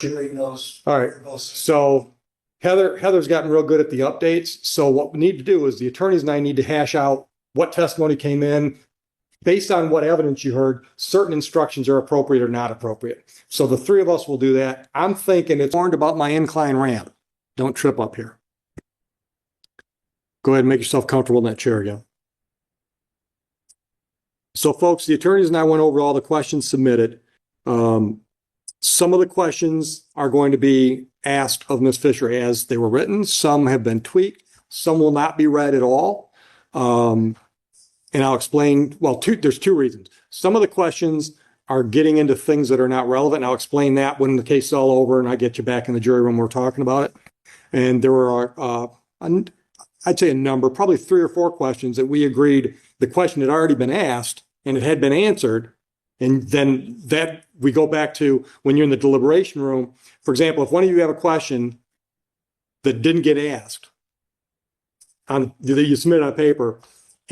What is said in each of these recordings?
jury knows. All right. So Heather's gotten real good at the updates. So what we need to do is the attorneys and I need to hash out what testimony came in. Based on what evidence you heard, certain instructions are appropriate or not appropriate. So the three of us will do that. I'm thinking it's warned about my incline ramp. Don't trip up here. Go ahead and make yourself comfortable in that chair again. So folks, the attorneys and I went over all the questions submitted. Some of the questions are going to be asked of Ms. Fisher as they were written. Some have been tweaked. Some will not be read at all. And I'll explain, well, there's two reasons. Some of the questions are getting into things that are not relevant. And I'll explain that when the case is all over and I get you back in the jury room, we're talking about it. And there were, I'd say a number, probably 3 or 4 questions that we agreed the question had already been asked and it had been answered. And then that we go back to when you're in the deliberation room. For example, if one of you have a question that didn't get asked, you submit it on paper,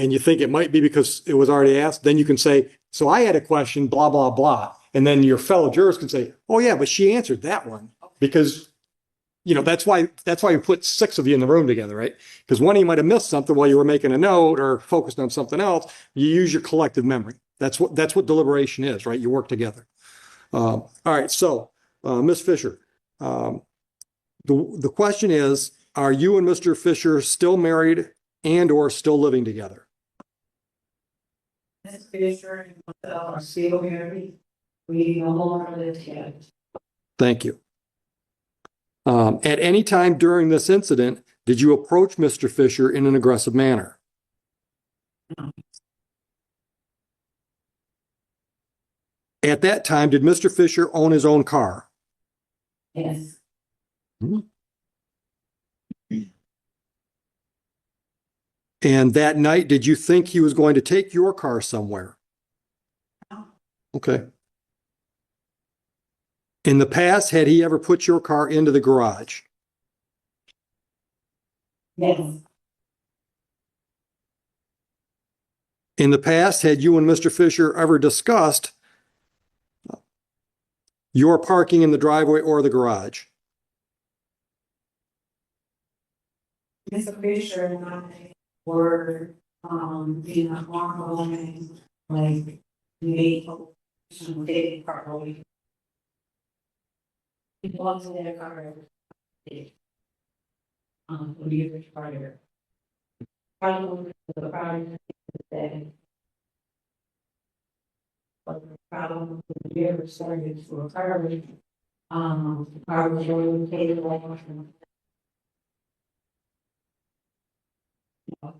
and you think it might be because it was already asked, then you can say, so I had a question, blah, blah, blah. And then your fellow jurors can say, oh yeah, but she answered that one. Because, that's why you put 6 of you in the room together, right? Because one of you might have missed something while you were making a note or focused on something else. You use your collective memory. That's what deliberation is, right? You work together. All right, so Ms. Fisher, the question is, are you and Mr. Fisher still married and or still living together? Ms. Fisher and myself are still married. We no longer live together. Thank you. At any time during this incident, did you approach Mr. Fisher in an aggressive manner? No. At that time, did Mr. Fisher own his own car? Yes. And that night, did you think he was going to take your car somewhere? No. Okay. In the past, had he ever put your car into the garage? Yes. In the past, had you and Mr. Fisher ever discussed your parking in the driveway or the garage? Mr. Fisher and I were being a normal woman, like made some dating properly. He belongs in their car. For years prior. Problem the problem that but the problem with the year started to occur. The car was orientated like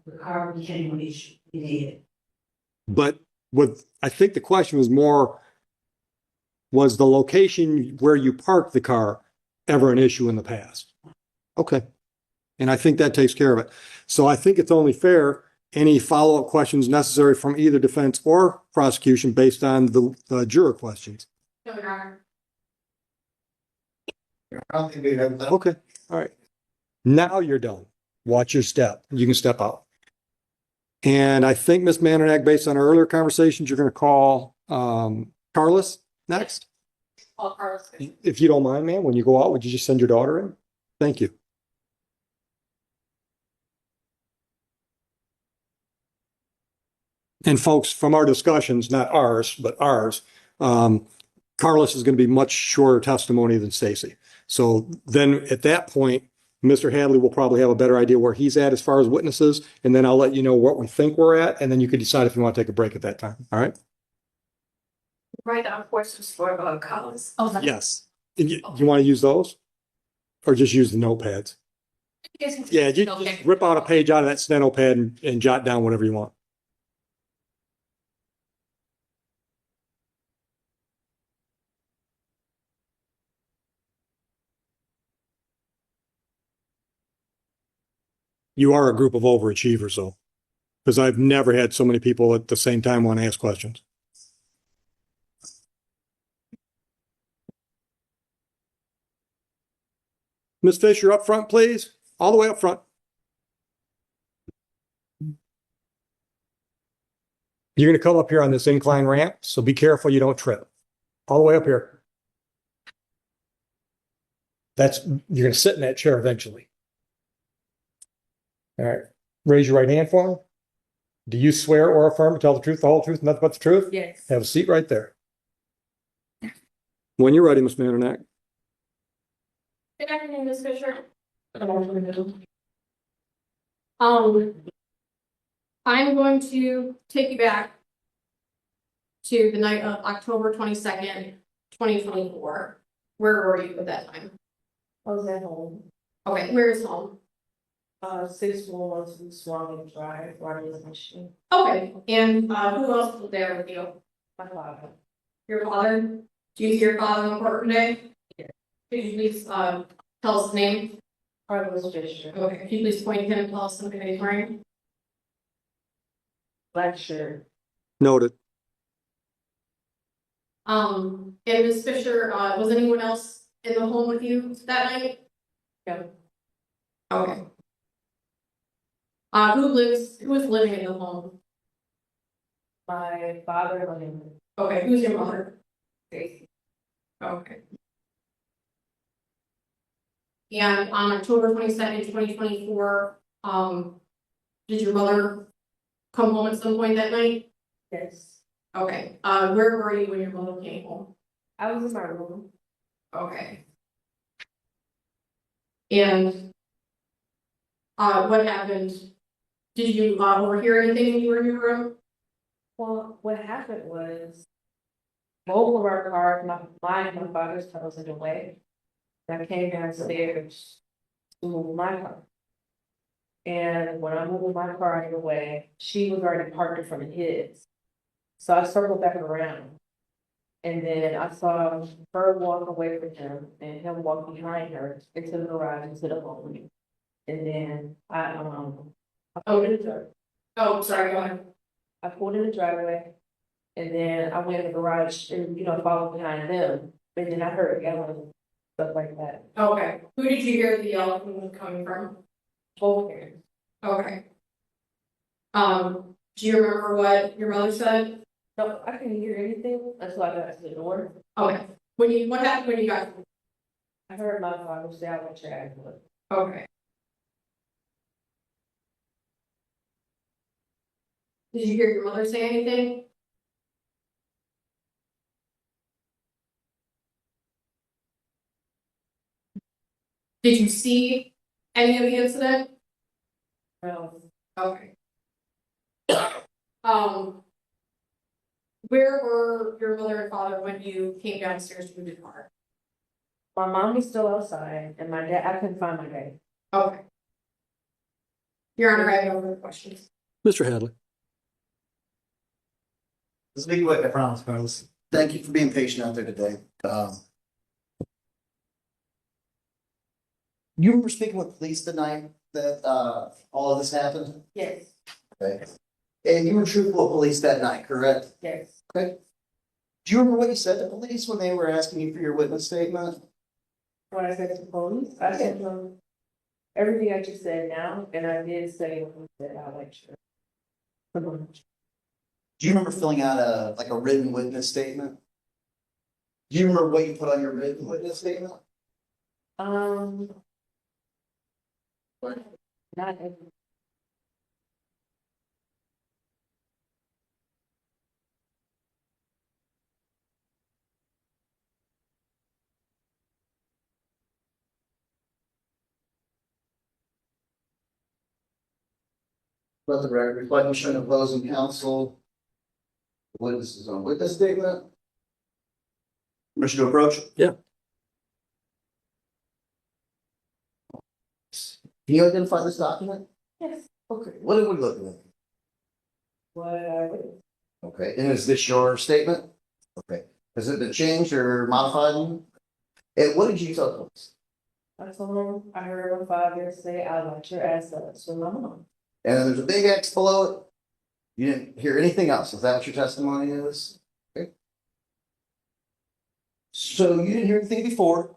the car became an issue. It did. But I think the question was more, was the location where you parked the car ever an issue in the past? Okay. And I think that takes care of it. So I think it's only fair, any follow-up questions necessary from either defense or prosecution based on the juror questions. I don't think we have that. Okay. All right. Now you're done. Watch your step. You can step out. And I think, Ms. Mannack, based on our earlier conversations, you're going to call Carlos next. All cars. If you don't mind, ma'am, when you go out, would you just send your daughter in? Thank you. And folks, from our discussions, not ours, but ours, Carlos is going to be much shorter testimony than Stacy. So then at that point, Mr. Hadley will probably have a better idea where he's at as far as witnesses, and then I'll let you know what we think we're at, and then you can decide if you want to take a break at that time. All right? Write down questions for Carlos. Oh, Yes. You want to use those? Or just use the notepads? Yeah, you just rip out a page out of that steno pad and jot down whatever you want. You are a group of overachievers, though, because I've never had so many people at the same time want to ask questions. Ms. Fisher, up front, please. All the way up front. You're going to come up here on this incline ramp, so be careful you don't trip. All the way up here. you're gonna sit in that chair eventually. All right, raise your right hand for me. Do you swear or affirm to tell the truth, the whole truth, and nothing but the truth? Yes. Have a seat right there. When you're ready, Ms. Mandernack. Good afternoon, Ms. Fisher. I'm going to take you back to the night of October 22nd, 2024. Where were you at that time? I was at home. Okay, where is home? 611 Swan Drive, running the machine. Okay, and who else was there with you? My father. Your father? Do you see your father on court today? Yes. Could you please tell us his name? Carlos Fisher. Okay, could you please point to him and tell us something that he's wearing? Black shirt. Noted. And Ms. Fisher, was anyone else in the home with you that night? No. Okay. Who is living in the home? My father and Okay, who's your mother? Stacy. Okay. And on October 22nd, 2024, did your mother come home at some point that night? Yes. Okay, where were you when your mother came home? I was in my room. Okay. And what happened? Did you overhear anything when you were in your room? Well, what happened was both of our cars, my father's car was in the way. I came downstairs to move my car. And when I moved my car out of the way, she was already parked in front of his. So I circled back around. And then I saw her walk away from him and him walk behind her into the garage, into the home. And then I pulled in the driveway. Oh, sorry, go ahead. I pulled in the driveway. And then I went in the garage and, followed behind them. And then I heard yelling, stuff like that. Okay, who did you hear the yelling coming from? Both parents. Okay. Do you remember what your mother said? No, I couldn't hear anything until I got to the door. Okay. What happened when you got? I heard my father say, "I want your ass." Okay. Did you hear your mother say anything? Did you see any of the incident? No, Okay. Where were your mother and father when you came downstairs to move your car? my mom was still outside, and my dad. I couldn't find my dad. Okay. Your Honor, I have no further questions. Mr. Hadley. This is a big way, I promise, Carlos. Thank you for being patient out there today. You remember speaking with police the night that all of this happened? Yes, Okay. And you were truthful with police that night, correct? yes. Okay. Do you remember what you said to police when they were asking you for your witness statement? When I said to police, I said everything I just said now, and I did say that I like you. Do you remember filling out a written witness statement? Do you remember what you put on your written witness statement? Not every. Let the record reflect mission of opposing counsel. Witnesses on witness statement. Permission to approach? Yeah. Can you identify this document? Yes. Okay, what are we looking at? What? Okay, and is this your statement? Okay, has it been changed or modified? And what did you tell police? I told him I heard my father say, "I like your ass up." So my mom. And then there's a big X below it. You didn't hear anything else. Is that what your testimony is? Okay. So you didn't hear anything before.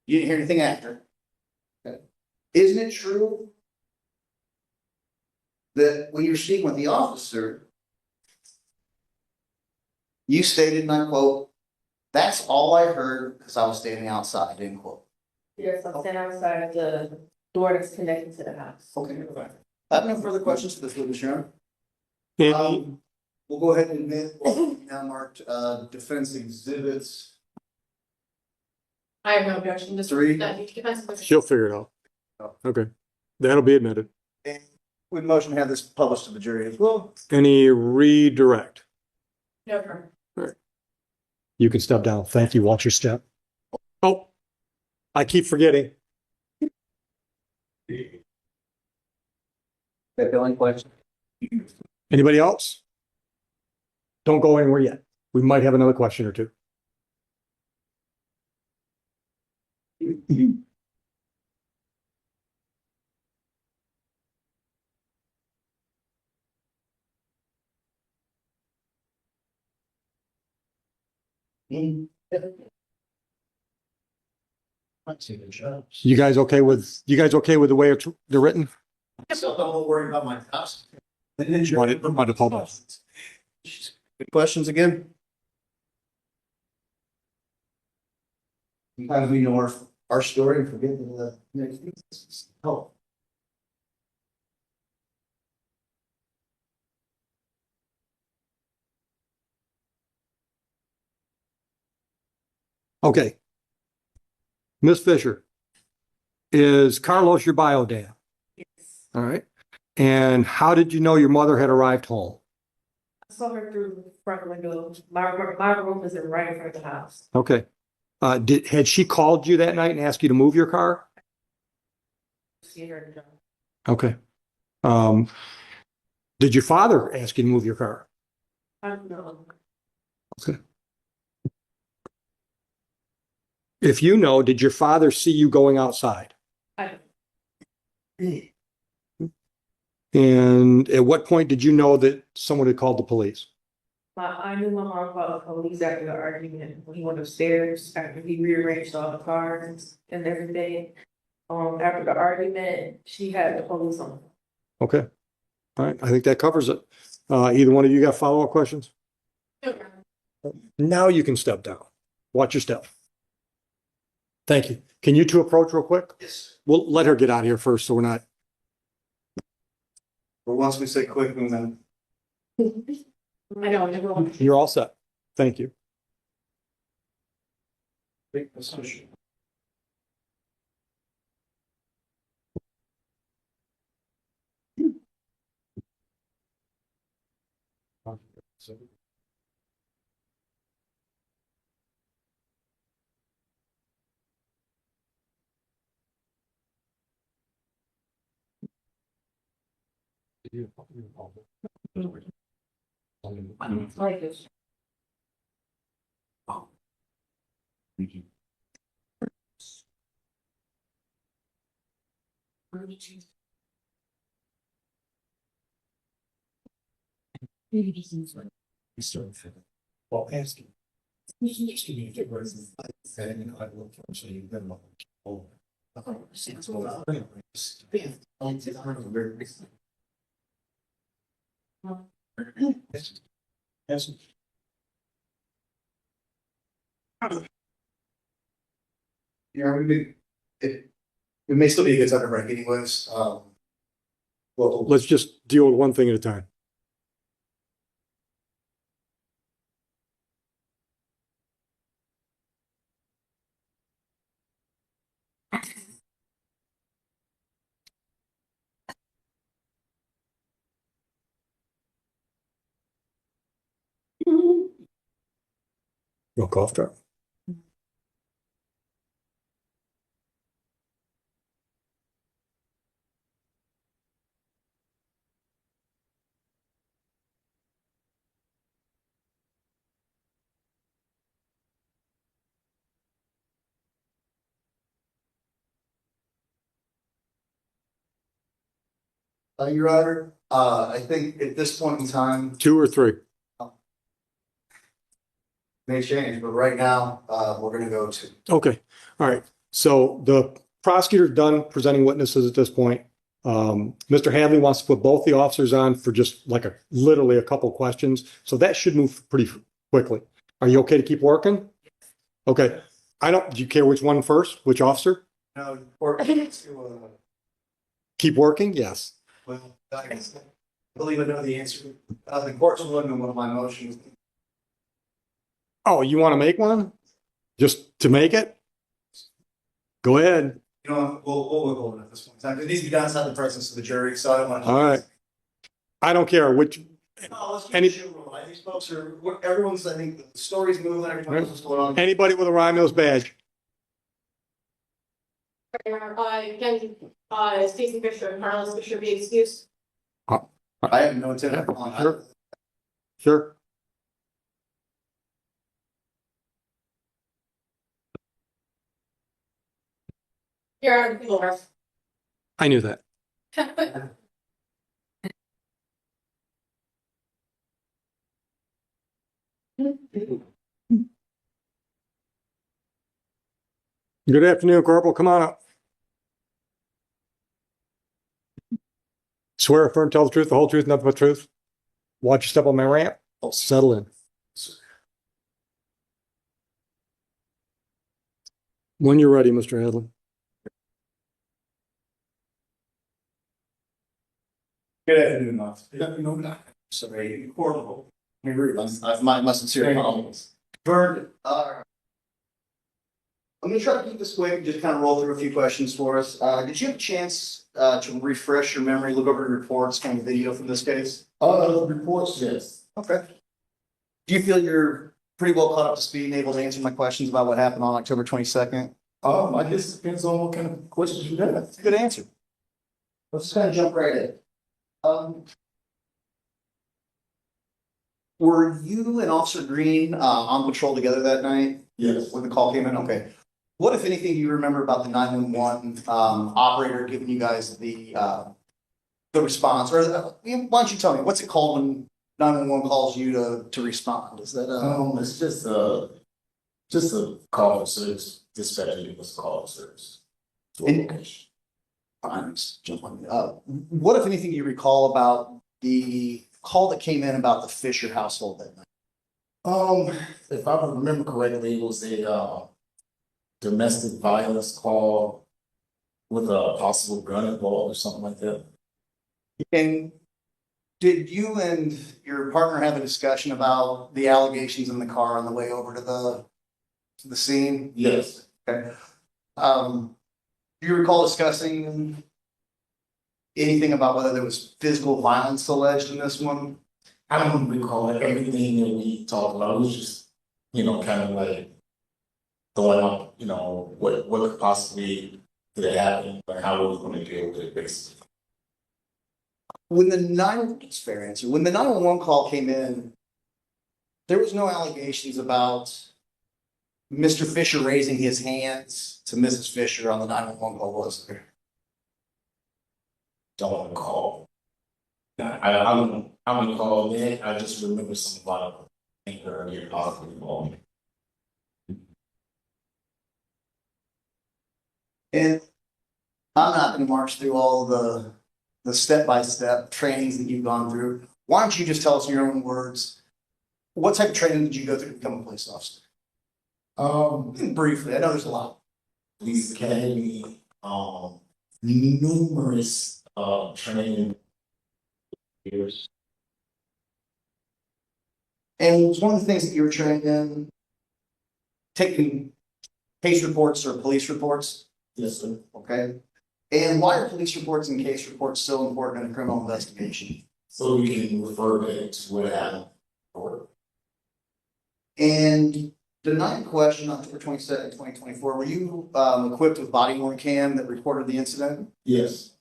You didn't hear anything after. Okay. Isn't it true that when you're speaking with the officer, you stated, and I quote, "That's all I heard because I was standing outside," end quote. Yes, I'm standing outside the door that's connected to the house. Okay. I have no further questions for this witness, Your Honor. Any- We'll go ahead and admit now marked, defense exhibits. I have no objection, just. Three. That defense. She'll figure it out. Okay, that'll be admitted. And we motion to have this published to the jury as well. Any redirect? No problem. You can step down. Thank you. Watch your step. Oh, I keep forgetting. The only question. Anybody else? Don't go anywhere yet. We might have another question or two. You guys okay with the way they're written? So don't worry about my house. Want to publish? Good questions again? Sometimes we know our story and forget the next piece. Oh. Okay. Miss Fisher, is Carlos your bio dad? Yes. All right. And how did you know your mother had arrived home? I saw her through the front window. My room is right in front of the house. Okay. Had she called you that night and asked you to move your car? See her in the job. Okay. Did your father ask you to move your car? I don't know. Okay. If you know, did your father see you going outside? I don't. And at what point did you know that someone had called the police? I knew my mom called the police after the argument. When he went upstairs, after he rearranged all the cars and everything. After the argument, she had the police on. Okay. All right. I think that covers it. Either one of you got follow-up questions? Okay. Now you can step down. Watch your step. Thank you. Can you two approach real quick? Yes. We'll let her get out of here first so we're not. But once we say quick, and then. I know, everyone. You're all set. Thank you. Big discussion. Like this. Well, asking. Just give me a version. And I will show you them. Yes. Yeah, we may still be a good time to rank anyways. Well, Let's just deal with one thing at a time. No cough drop. Your Honor, I think at this point in time, 2 or 3. may change, but right now, we're gonna go to. Okay. All right. So the prosecutor's done presenting witnesses at this point. Mr. Hadley wants to put both the officers on for just like literally a couple questions. So that should move pretty quickly. Are you okay to keep working? Okay. Do you care which one first? Which officer? No, or to, Keep working? Yes. well, I believe I know the answer. The court's looking at one of my motions. Oh, you want to make one? Just to make it? Go ahead. You know, we'll go at this point in time. It needs to be done outside the presence of the jury, so I don't want to. All right. I don't care which, No, let's keep Any- the show rolling. These folks are, everyone's, I think, the story's moving, everything what's going on. anybody with a Ryan Mills badge. Again, Stacey Fisher, Carlos Fisher be excused. I have no intent on. Sure. Sure. Your Honor, people rest. I knew that. Good afternoon, Corporal. Come on up. Swear, affirm, tell the truth, the whole truth, nothing but truth. Watch your step on my ramp. I'll settle in. When you're ready, Mr. Hadley. Good afternoon, officer. No, sorry, horrible. Let me read my sincere apologies. Vern, I'm gonna try to keep this quick, just kind of roll through a few questions for us. Did you have a chance to refresh your memory, look over the reports, kind of video from this case? Reports, yes. Okay. Do you feel you're pretty well caught up to speed and able to answer my questions about what happened on October 22nd? I guess it depends on what kind of questions you have. That's a good answer. Let's just kind of jump right in. Were you and Officer Green on patrol together that night Yes. when the call came in? Okay. What, if anything, do you remember about the 911 operator giving you guys the response? Or why don't you tell me, what's it called when 911 calls you to respond? Is that It's just a call for service, dispatching was a call for service. To a And- location. fine, just jump on. What, if anything, do you recall about the call that came in about the Fisher household that night? If I remember correctly, it was a domestic violence call with a possible gun involved or something like that. And did you and your partner have a discussion about the allegations in the car on the way over to the scene? Yes. Okay. Do you recall discussing anything about whether there was physical violence alleged in this one? I don't recall everything that we talked about. It was just, kind of like throwing out, what could possibly could happen and how we were going to deal with it, basically. When the 911 call came in, there was no allegations about Mr. Fisher raising his hands to Mrs. Fisher on the 911 call, was there? Don't recall. I don't recall that. I just remember some about anger and possible involvement. And I'm not gonna march through all the step-by-step trainings that you've gone through. Why don't you just tell us in your own words, what type of training did you go through to become a police officer? Briefly, I know there's a lot. Police Academy, numerous training years. And was one of the things that you were trained in taking case reports or police reports? Yes, sir. Okay. And why are police reports and case reports so important in a criminal investigation? So we can refer back to what happened. And the ninth question, October 22nd, 2024, were you equipped with body worn cam that recorded the incident? Yes.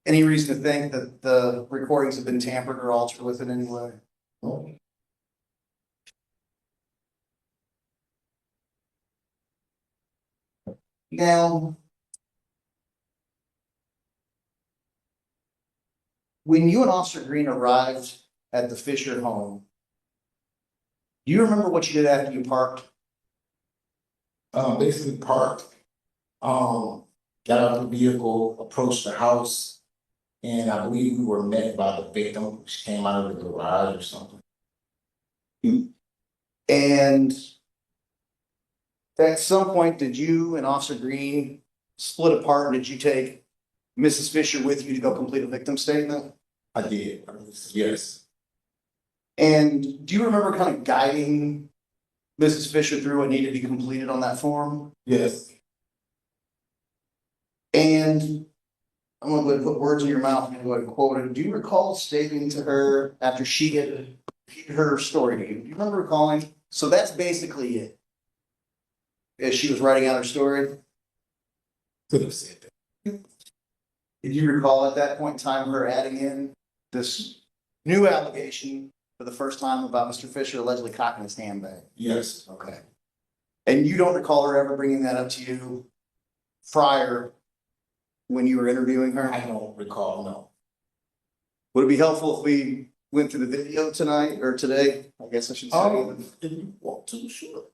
Any reason to think that the recordings have been tampered or altered with in any way? Oh, Now, when you and Officer Green arrived at the Fisher home, do you remember what you did after you parked? basically parked, got out of the vehicle, approached the house, and I believe we were met by the victim. She came out of the garage or something. And at some point, did you and Officer Green split apart? Did you take Mrs. Fisher with you to go complete a victim statement? I did, yes, And do you remember kind of guiding Mrs. Fisher through what needed to be completed on that form? yes. And I'm gonna go ahead and put words in your mouth and go ahead and quote it. Do you recall stating to her after she had repeated her story to you? Do you remember recalling? So that's basically it. As she was writing out her story, Could have said that. did you recall at that point in time her adding in this new allegation for the first time about Mr. Fisher allegedly cocking his handbag? Yes, Okay. And you don't recall her ever bringing that up to you prior when you were interviewing her? I don't recall, no. Would it be helpful if we went through the video tonight or today? I guess I should say. If you want to, sure.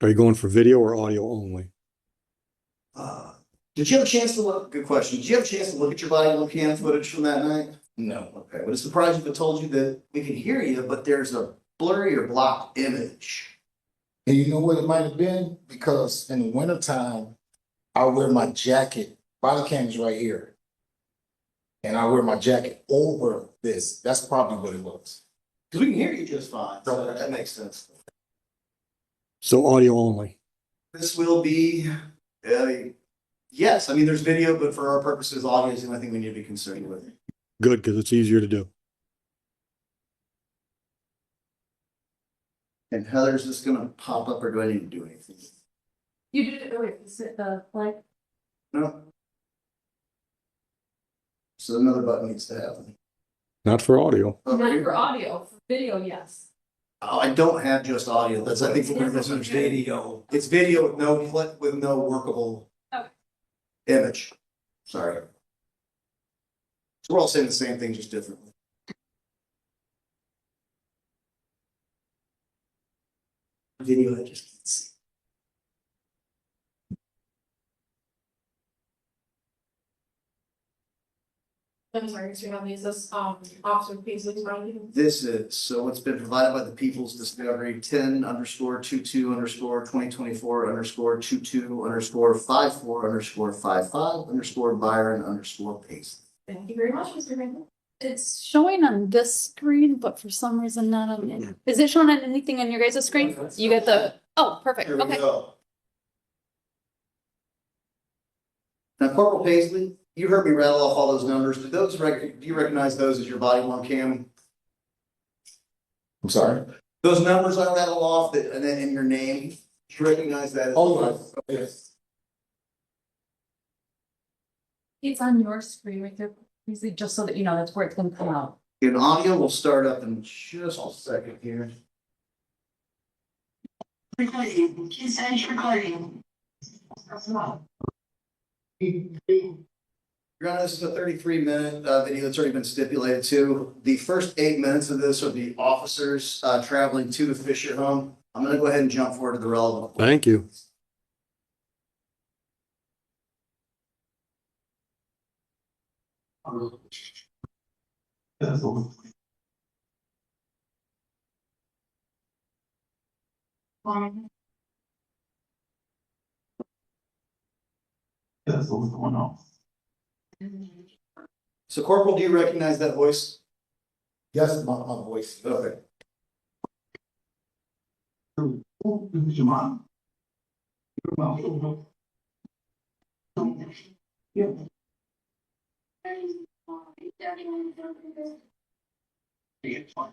Are you going for video or audio only? Did you have a chance to look? Good question. Did you have a chance to look at your body on cam footage from that night? No. Okay. Would it surprise you if I told you that we can hear you, but there's a blurry or blocked image? And you know what it might have been? Because in the wintertime, I wear my jacket, body cam is right here. And I wear my jacket over this. That's probably what it was. Because we can hear you just fine. So that makes sense. So audio only. This will be, yes, I mean, there's video, but for our purposes, audio is the only thing we need to be concerned with. Good, because it's easier to do. And Heather, is this gonna pop up or do I need to do anything? You did it earlier, the blank. No. So another button needs to happen. Not for audio. Over Not here. for audio, for video, yes. Oh, I don't have just audio. That's, I think, what we're missing is video. It's video with no clip, with no workable Okay. image. Sorry. So we're all saying the same thing, just differently. Video, I just can't see. I'm sorry, Mr. Huntley, is this, Officer Paisley's writing? This is, so it's been provided by the People's Discovery 10_22_2024_24_54_55_ Byron_Paisley. Thank you very much, Mr. Huntley. It's showing on this screen, but for some reason not on. Is it showing on anything on your guys' screen? You get the, oh, perfect, Here we okay. go. Now, Corporal Paisley, you heard me rattle off all those numbers. Do you recognize those as your body worn cam? I'm sorry? Those numbers I rattled off that, and then in your name, do you recognize that? Oh, yes. It's on your screen right there, Beasley, just so that you know that's where it's gonna come out. In audio, we'll start up in just a second here. Recording, please finish recording. Your Honor, this is a 33-minute video that's already been stipulated to. The first 8 minutes of this are the officers traveling to the Fisher home. I'm gonna go ahead and jump forward to the relevant. Thank you. That's what's going on. So Corporal, do you recognize that voice? Yes, my voice. Okay. This is your mom. Your mom. Yeah. It's fine.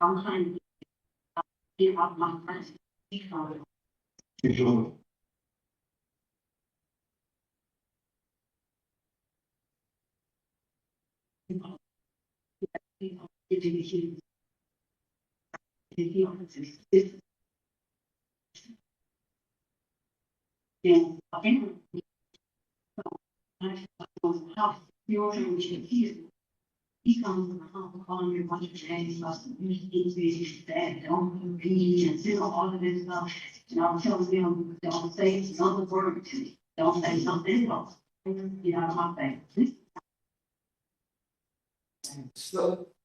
Sometimes give up my friends. Judicial. And again, he comes on your budget and he's bad, don't be and do all of this stuff. And I'll tell him, don't say another word to me, don't say something else. You know, my thing.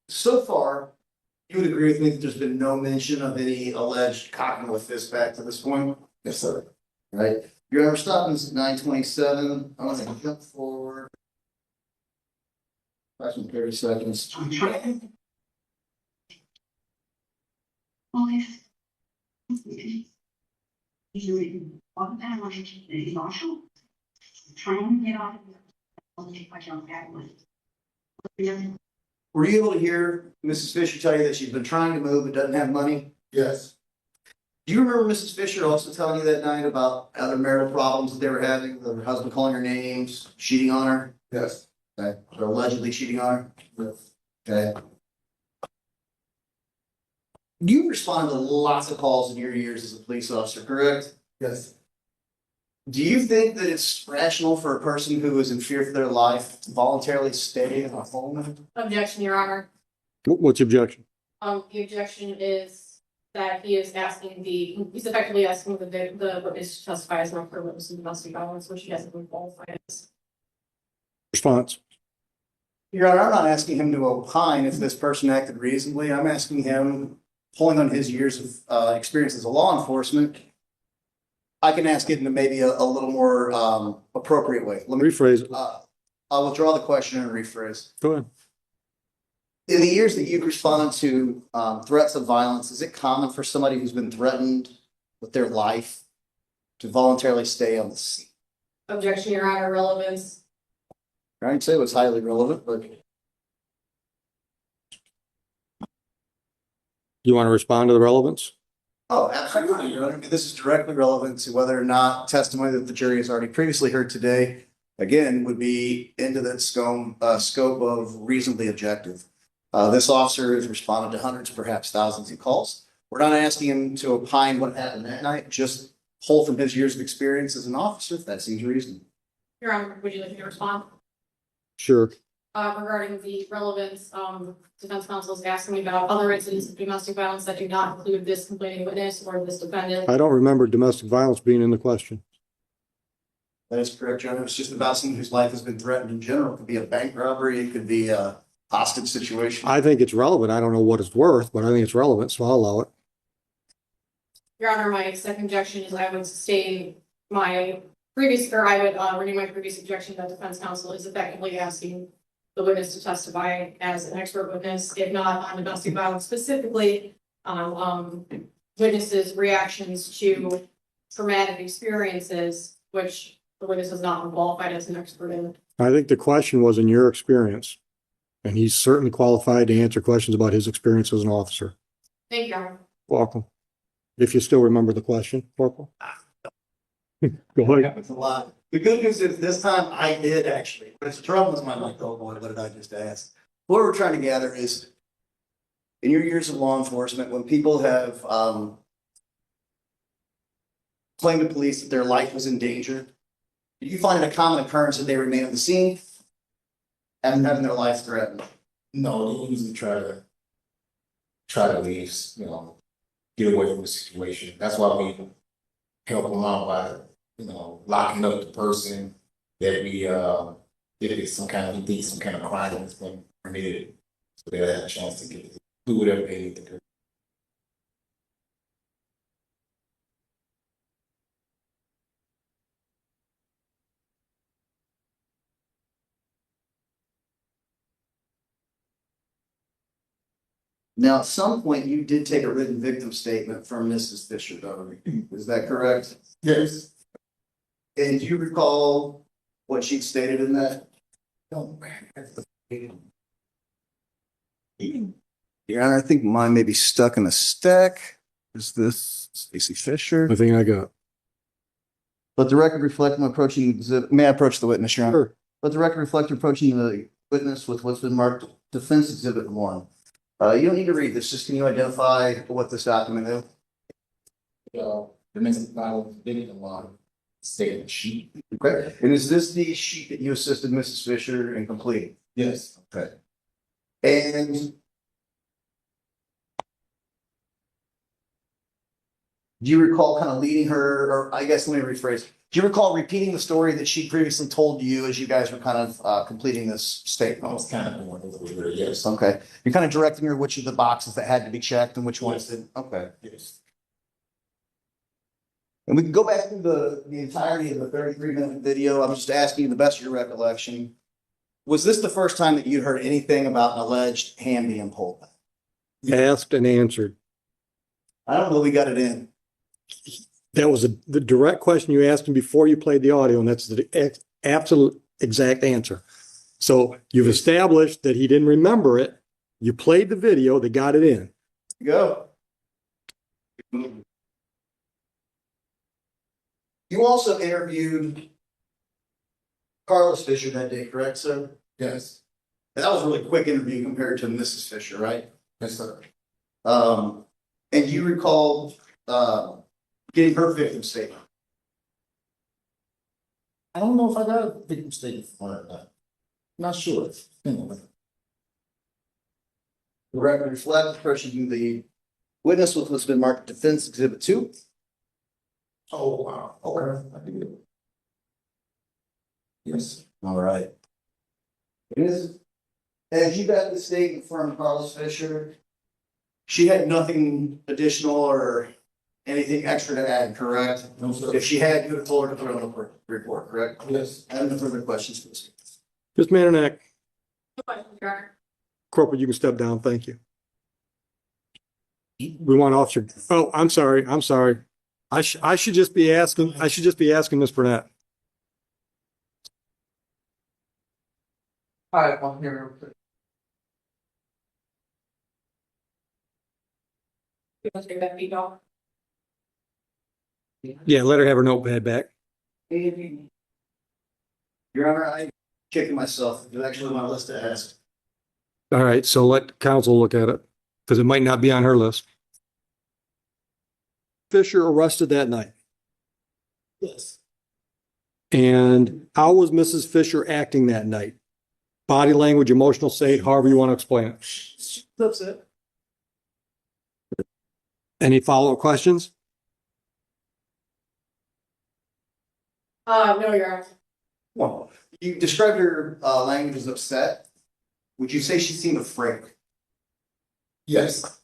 So far, you would agree with me that there's been no mention of any alleged cocking with fist back to this point? Yes, sir. Right? Your ever stopping is 9:27. I'm gonna jump forward. 30 seconds. I'm trying. Police. He's reading one family, he's Marshall. Trying to get out of here. I'll take my jump back with. Were you able to hear Mrs. Fisher tell you that she's been trying to move but doesn't have money? Yes. Do you remember Mrs. Fisher also telling you that night about other marital problems that they were having, with her husband calling her names, cheating on her? Yes. Okay, or allegedly cheating on her? Okay. You responded to lots of calls in your years as a police officer, correct? Yes. Do you think that it's rational for a person who is in fear for their life to voluntarily stay in a home? Objection, Your Honor. What's the objection? The objection is that he's effectively asking the witness to testify as an expert witness in domestic violence, which he hasn't been qualified as. Response. Your Honor, I'm not asking him to opine if this person acted reasonably. I'm asking him, pulling on his years of experience as a law enforcement, I can ask it in maybe a little more appropriate way. Let me, Rephrase it. I'll withdraw the question and rephrase. Go ahead. In the years that you've responded to threats of violence, is it common for somebody who's been threatened with their life to voluntarily stay on the scene? Objection, Your Honor, relevance. I'd say it was highly relevant, but You want to respond to the relevance? oh, absolutely, Your Honor. This is directly relevant to whether or not testimony that the jury has already previously heard today, again, would be into that scope of reasonably objective. This officer has responded to hundreds, perhaps thousands of calls. We're not asking him to opine what happened that night, just pull from his years of experience as an officer, if that seems reasonable. Your Honor, would you like me to respond? Sure. Regarding the relevance, defense counsel is asking me about other incidents of domestic violence that do not include this complaining witness or this defendant. I don't remember domestic violence being in the question. That is correct, Your Honor. It's just about someone whose life has been threatened in general. It could be a bank robbery, it could be a hostage situation. I think it's relevant. I don't know what it's worth, but I think it's relevant, so I'll allow it. Your Honor, my second objection is I would sustain my previous, or I would renew my previous objection that defense counsel is effectively asking the witness to testify as an expert witness, if not on domestic violence specifically, witnesses' reactions to traumatic experiences, which the witness has not been qualified as an expert in. I think the question was in your experience, and he's certainly qualified to answer questions about his experience as an officer. Thank you, Your Honor. Welcome. If you still remember the question, Corporal. Go ahead. Happens a lot. The good news is this time I did actually, but it's trouble is my like, oh boy, what did I just ask? What we're trying to gather is in your years of law enforcement, when people have claimed to police that their life was in danger, do you find it a common occurrence that they remain on the scene and having their life threatened? No, they usually try to leave, get away from the situation. That's why we help them out by, locking up the person that we, if it's some kind of crime that's been committed, so they'll have a chance to do whatever they need to do. Now, at some point, you did take a written victim statement from Mrs. Fisher, though. Is that correct? Yes. And do you recall what she stated in that? Your Honor, I think mine may be stuck in a stack. Is this Stacy Fisher? I think I got. Let the record reflect I'm approaching exhibit. May I approach the witness, Your Honor? Sure. Let the record reflect approaching the witness with what's been marked defense exhibit 1. You don't need to read this. Just can you identify what this document is? The next file, did a lot of statement sheet. Okay. And is this the sheet that you assisted Mrs. Fisher in completing? Yes. Okay. And do you recall kind of leading her, or I guess let me rephrase, do you recall repeating the story that she previously told you as you guys were kind of completing this I statement? was kind of going over it, yes. Okay. You're kind of directing her which of the boxes that had to be checked and which ones didn't? Okay. Yes. And we can go back through the entirety of the 33-minute video. I'm just asking you the best of your recollection. Was this the first time that you'd heard anything about an alleged hand being pulled? Asked and answered. I don't know. We got it in. That was the direct question you asked him before you played the audio, and that's the absolute exact answer. So you've established that he didn't remember it. You played the video, they got it in. Go. You also interviewed Carlos Fisher that day, correct, sir? Yes. And that was a really quick interview compared to Mrs. Fisher, right? Yes, sir. And you recall getting her victim statement. I don't know if I got a victim statement for her or not. Not sure. Anyway. The record reflects approaching the witness with what's been marked defense exhibit 2. Oh, wow. Okay. I did. Yes. All right. As you got the statement from Carlos Fisher, she had nothing additional or anything extra to add, correct? No, sir. If she had, you would have told her to put it on the report, correct? Yes. I have no further questions, please. Ms. Mananak, Your Honor. Corporal, you can step down. Thank you. We want Officer. Oh, I'm sorry. I should just be asking Ms. Burnett. Hi, I'm here. You want to take that feed off? Yeah, let her have her notepad back. Your Honor, I'm kicking myself. It's actually on my list to ask. All right, so let counsel look at it, because it might not be on her list. Fisher arrested that night. Yes. And how was Mrs. Fisher acting that night? Body language, emotional state, however you want to explain it. That's it. Any follow-up questions? No, Your Honor. Well, you described her language as upset. Would you say she seemed afraid? Yes.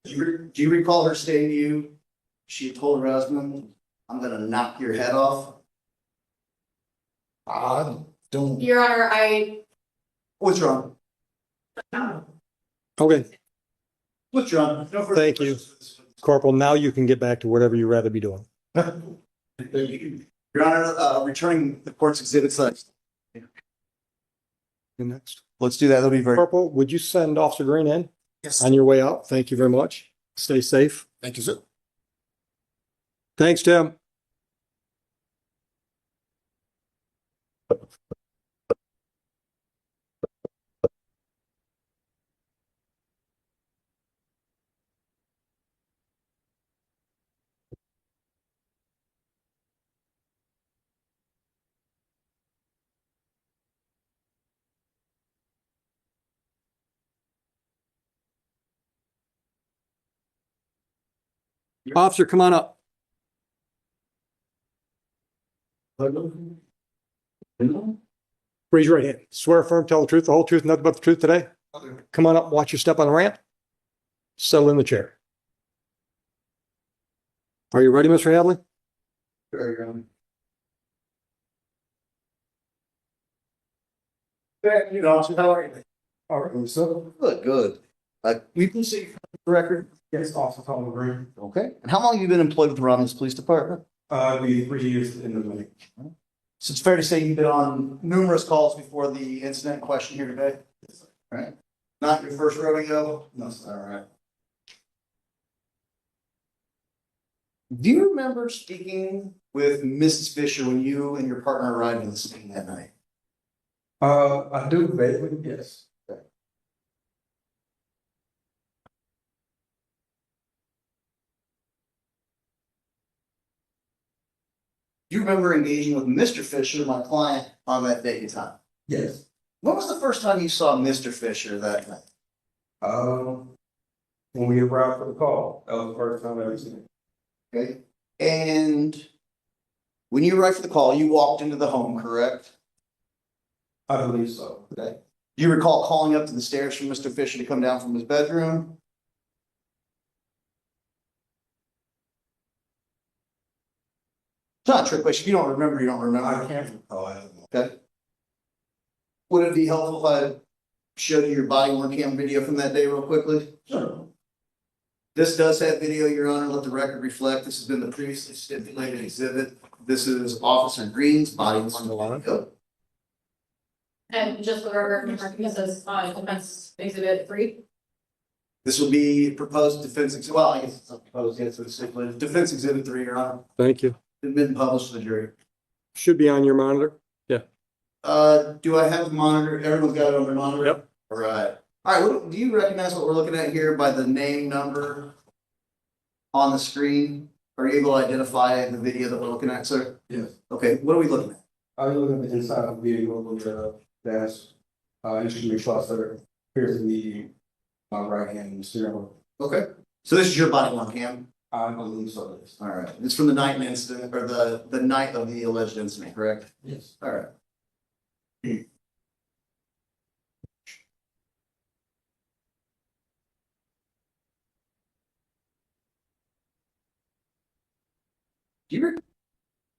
Do you recall her saying to you, she had told her husband, I'm gonna knock your head off? I don't. Your Honor, What's wrong? Okay, What's wrong? No further Thank you. questions. Corporal, now you can get back to whatever you'd rather be doing. Your Honor, returning the court's exhibits. You next. Let's do that. That'll be very. Corporal, would you send Officer Green in Yes. on your way out? Thank you very much. Stay safe. Thank you, sir. Thanks, Tim. Officer, come on up. Raise your right hand. Swear firm, tell the truth, the whole truth, nothing but the truth today. Come on up, watch your step on the ramp. Settle in the chair. Are you ready, Mr. Hadley? Sure, Your Honor. You know, how are you? All right, so good. We please see the record. Yes, Officer Tom Green. Okay. And how long have you been employed with the Romulus Police Department? Be 3 years in the minute. So it's fair to say you've been on numerous calls before the incident in question here today? All right. Not your first rodeo? No, all right. Do you remember speaking with Mrs. Fisher when you and your partner arrived on the scene that night? I do vaguely, yes. Do you remember engaging with Mr. Fisher, my client, on that date and time? Yes. When was the first time you saw Mr. Fisher that night? When we arrived for the call, that was the first time I ever seen it. Okay. And when you arrived for the call, you walked into the home, correct? I believe so. Okay. Do you recall calling up to the stairs for Mr. Fisher to come down from his bedroom? It's not a trick question. If you don't remember, you don't remember. I can't recall. I don't know. Okay. Would it be helpful if I showed you your body worn cam video from that day real quickly? Sure. This does have video, Your Honor. Let the record reflect. This has been the previously stipulated exhibit. This is Officer Green's body worn video. And just for the record, it says, defense exhibit 3. This will be proposed defense, well, I guess it's not proposed yet, so it's stipulated. Defense exhibit 3, Your Honor. Thank you. It's been published to the jury. Should be on your monitor. Do I have the monitor? Everyone's got it on their monitor? Yep. All right. All right, do you recognize what we're looking at here by the name number on the screen? Are you able to identify the video that we're looking at, sir? Yes. Okay, what are we looking at? I was looking at the inside of the vehicle with the dash, instrument cluster, appears to be right hand steering wheel. Okay. So this is your body worn cam? I believe so, yes. All right. It's from the night incident, or the night of the alleged incident, correct? Yes. All right.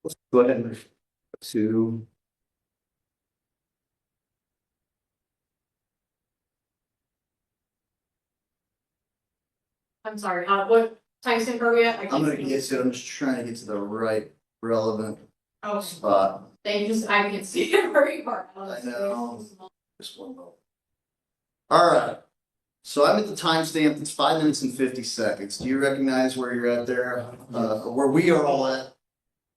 Let's go ahead and move to. I'm sorry, what timestamp are we at? I I'm can't gonna see. get to, I'm just trying to get to the right relevant Oh, spot. they just, I can see it very far. I know. Just one moment. All right. So I'm at the timestamp. It's 5 minutes and 50 seconds. Do you recognize where you're at there? Where we are all at?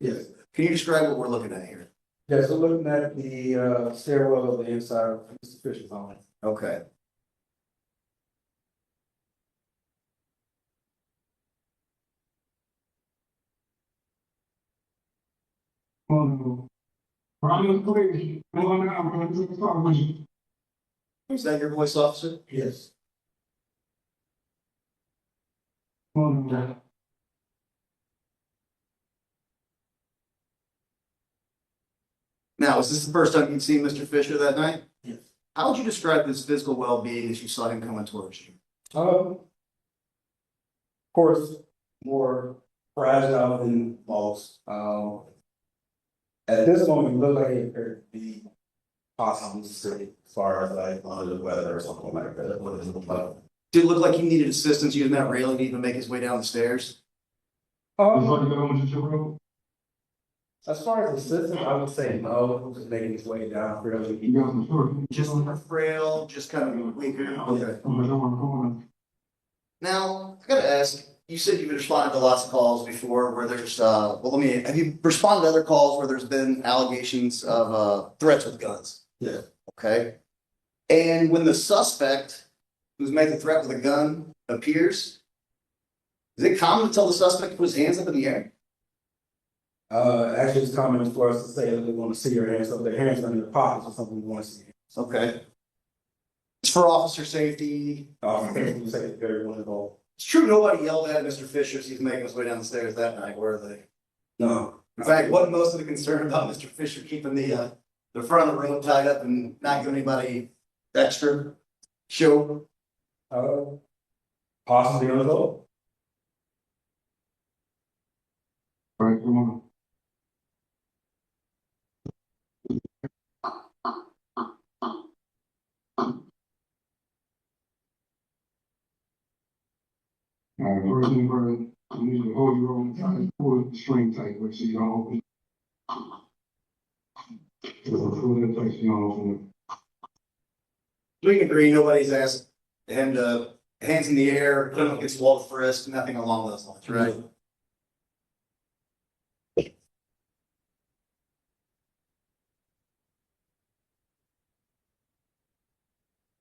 Yes. Can you describe what we're looking at here? Yeah, so looking at the stairwell of the inside of Mr. Fisher's home. Okay. Is that your voice, officer? Yes. Now, is this the first time you'd seen Mr. Fisher that night? Yes. How would you describe his physical well-being as you saw him coming towards you? Of course, more fragile than most. At this moment, it looked like it could be possibly sick as far as like under the weather or something like that. What does it look like? Did it look like he needed assistance using that railing to even make his way down the stairs? As far as assistance, I would say no, just making his way down fairly. Just frail, just kind of weaker. Okay. Now, I gotta ask, you said you've responded to lots of calls before where there's, have you responded to other calls where there's been allegations of, threats with guns? Yeah. Okay. And when the suspect who's made the threat with a gun appears, is it common to tell the suspect to put his hands up in the air? Actually, it's common for us to say that we want to see your hands, so their hands are in their pockets or something, we want to see. Okay. It's for officer safety. We say it's very wonderful. It's true nobody yelled at Mr. Fisher as he's making his way down the stairs that night, were they? No. In fact, wasn't most of the concern about Mr. Fisher keeping the front of the road tied up and not giving anybody extra show? Possibly on the vote. Right, come on. First thing first, you need to hold your own tight, pull the string tight, so you don't open. Pull it tight so you don't open We can agree nobody's asked And, hands in the air, put him against the wall for frisk, nothing along those lines, right?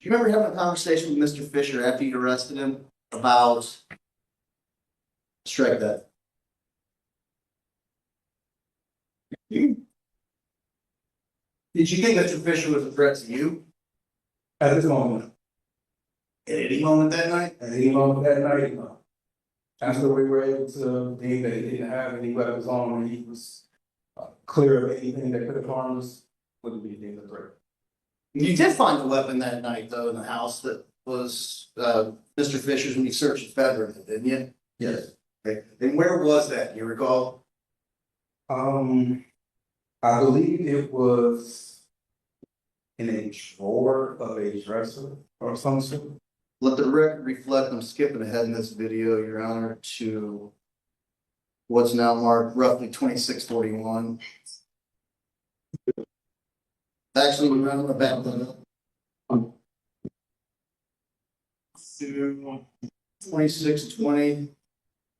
Do you remember having a conversation with Mr. Fisher after you arrested him about strike that? Did you think Mr. Fisher was a threat to you At this moment, at any moment that night? at any moment that night, no. After we were able to deem that he didn't have any weapons on, and he was clear of anything that could have harmed us, wouldn't be deemed a threat. You did find a weapon that night, though, in the house that was Mr. Fisher's when you searched his bedroom, didn't you? Yes. Okay. And where was that? You recall? I believe it was in a drawer of a dresser or some sort. Let the record reflect, I'm skipping ahead in this video, Your Honor, to what's now marked roughly 2641. Actually, we're running the back to 2620.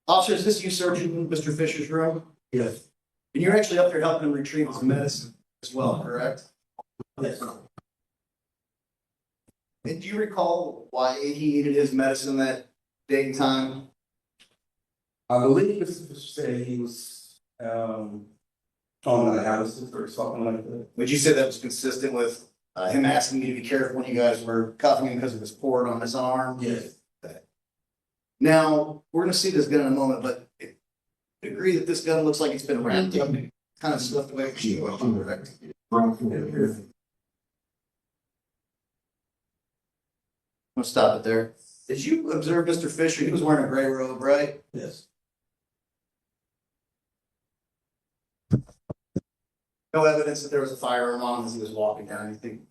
Officer, is this you searching Mr. Fisher's room? Yes. And you're actually up there helping him retrieve his medicine as well, correct? Yes. And do you recall why he needed his medicine that day and time? I believe Mr. Fisher said he was on dialysis or something like that. Would you say that was consistent with him asking you to be careful when you guys were cuffing him because of his port on his arm? Yes. Now, we're gonna see this gun in a moment, but agree that this gun looks like it's been wrapped up, kind of slipped away from you, correct? I'm gonna stop it there. Did you observe Mr. Fisher? He was wearing a gray robe, right? Yes. No evidence that there was a firearm on him as he was walking down anything.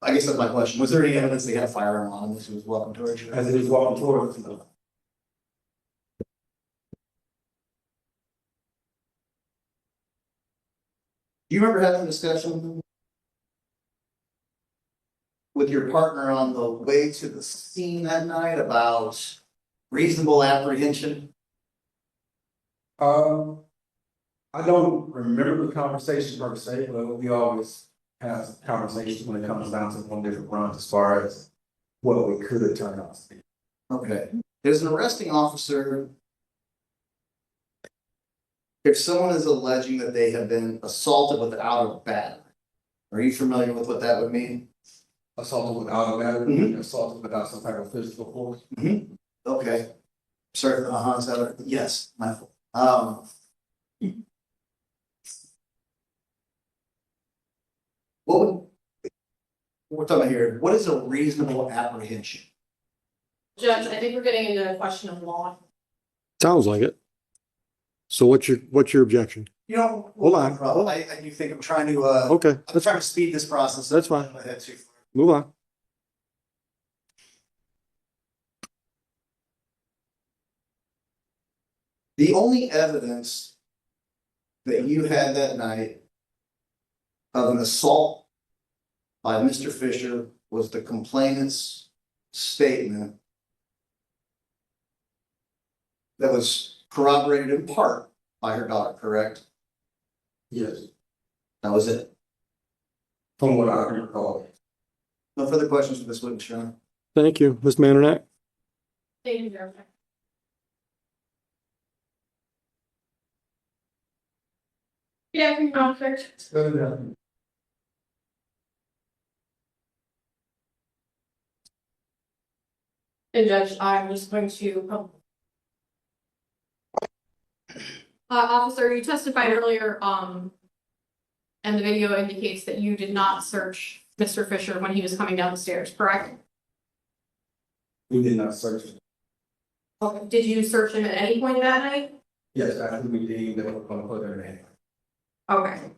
I guess that's my question. Was there any evidence they had a firearm on him as he was walking towards you? As he was walking towards us. Do you remember having a discussion with your partner on the way to the scene that night about reasonable apprehension? I don't remember the conversation per se, but we always have conversations when it comes down to one different runs as far as what we could turn out to be. Okay. As an arresting officer, if someone is alleging that they have been assaulted without a battery, are you familiar with what that would mean? Assaulted without a battery, Mhm. assaulted without some type of physical force. Okay. Sorry, is that right? Yes, my fault. What would, we're talking about here, what is a reasonable apprehension? Judge, I think we're getting into a question of law. Sounds like it. So what's your objection? You know, Hold on. I do think I'm trying to, Okay, I'm trying to speed this process. That's fine. My head too far. move on. The only evidence that you had that night of an assault by Mr. Fisher was the complainant's statement that was corroborated in part by her daughter, correct? Yes. That was it. From what I recall. No further questions for this witness, Your Honor. Thank you, Ms. Mandernack. Thank you, Judge. Good afternoon, officers. And Judge, I'm just going to. Officer, you testified earlier, and the video indicates that you did not search Mr. Fisher when he was coming down the stairs, correct? We did not search it. Did you search him at any point that night? Yes, after we deemed that we're gonna put her in. Okay.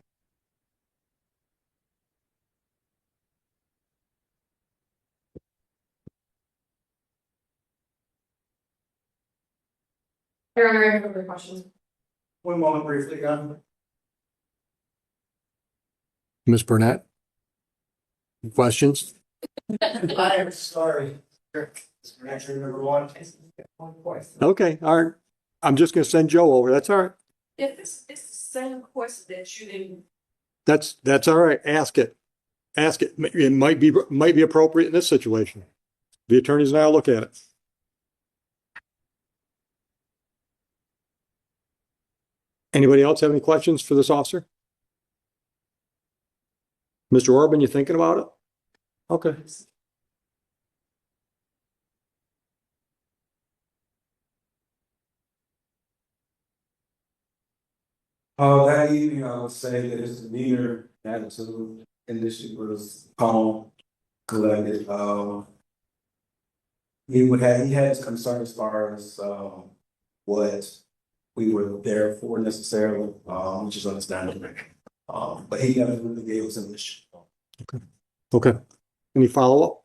Your Honor, I have no further questions. One moment briefly, Your Honor. Ms. Burnett? Questions? I'm sorry. Actually, number one. Okay, all right. I'm just gonna send Joe over. That's all right. If it's the same question that you didn't. That's all right. Ask it. Ask it. It might be appropriate in this situation. The attorneys and I will look at it. Anybody else have any questions for this officer? Mr. Orban, you thinking about it? Okay. That evening, I would say that his demeanor, attitude, initially was calm, collected. He had his concern as far as, what we were there for necessarily, which is understandable. But he never really gave us an issue. Okay. Any follow-up?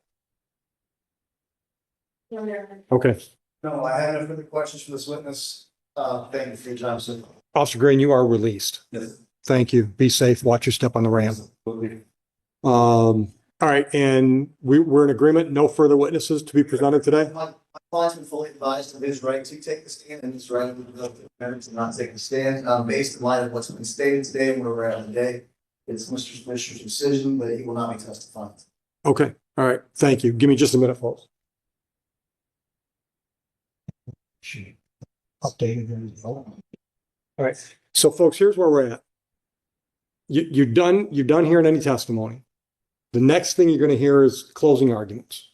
Okay. No, I have no further questions for this witness. Thank you for your time, sir. Officer Green, you are released. Yes. Thank you. Be safe. Watch your step on the ramp. All right, and we're in agreement. No further witnesses to be presented today? My client's been fully advised of his right to take the stand and his right to not take the stand. Based in light of what's been stated today and where we're at today, it's Mr. Fisher's decision, but he will not be testifying. Okay, all right. Thank you. Give me just a minute, folks. Updated. All right. So folks, here's where we're at. You're done hearing any testimony. The next thing you're going to hear is closing arguments.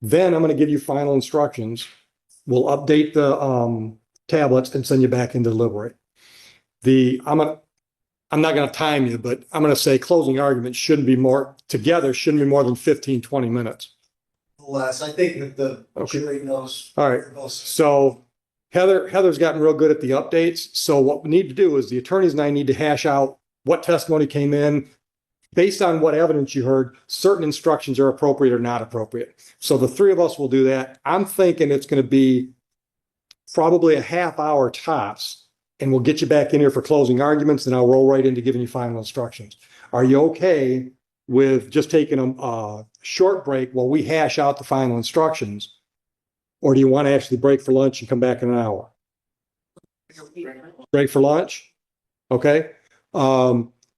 Then I'm going to give you final instructions. We'll update the tablets and send you back in to deliberate. I'm not going to time you, but I'm going to say closing arguments shouldn't be more than 15, 20 minutes. Less, I think that the Okay. jury knows. All right. So Heather's gotten real good at the updates. So what we need to do is the attorneys and I need to hash out what testimony came in. Based on what evidence you heard, certain instructions are appropriate or not appropriate. So the three of us will do that. I'm thinking it's going to be probably a half hour tops, and we'll get you back in here for closing arguments, and I'll roll right into giving you final instructions. Are you okay with just taking a short break while we hash out the final instructions? Or do you want to actually break for lunch and come back in an hour? Break for lunch? Okay.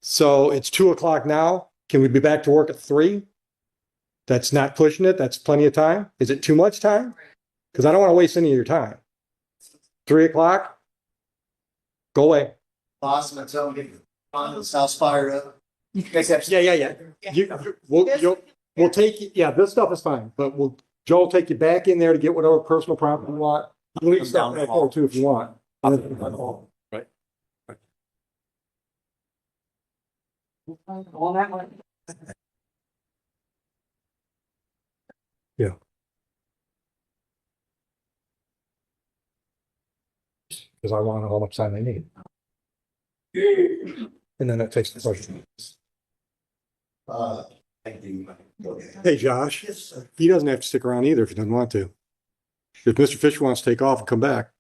So it's 2:00 now. Can we be back to work at 3? That's not pushing it. That's plenty of time. Is it too much time? Because I don't want to waste any of your time. 3:00? Go away. Awesome, I'm telling you, on the South Spire. You guys have. Yeah. We'll take you. Yeah, this stuff is fine, but Joe will take you back in there to get whatever personal property you want. You can leave stuff back there too if you want. Right. On that one. Yeah. Because I want to know how much time they need. And then that takes the question. Thank you. Hey, Josh, Yes, sir. he doesn't have to stick around either if he doesn't want to. If Mr. Fisher wants to take off and come back.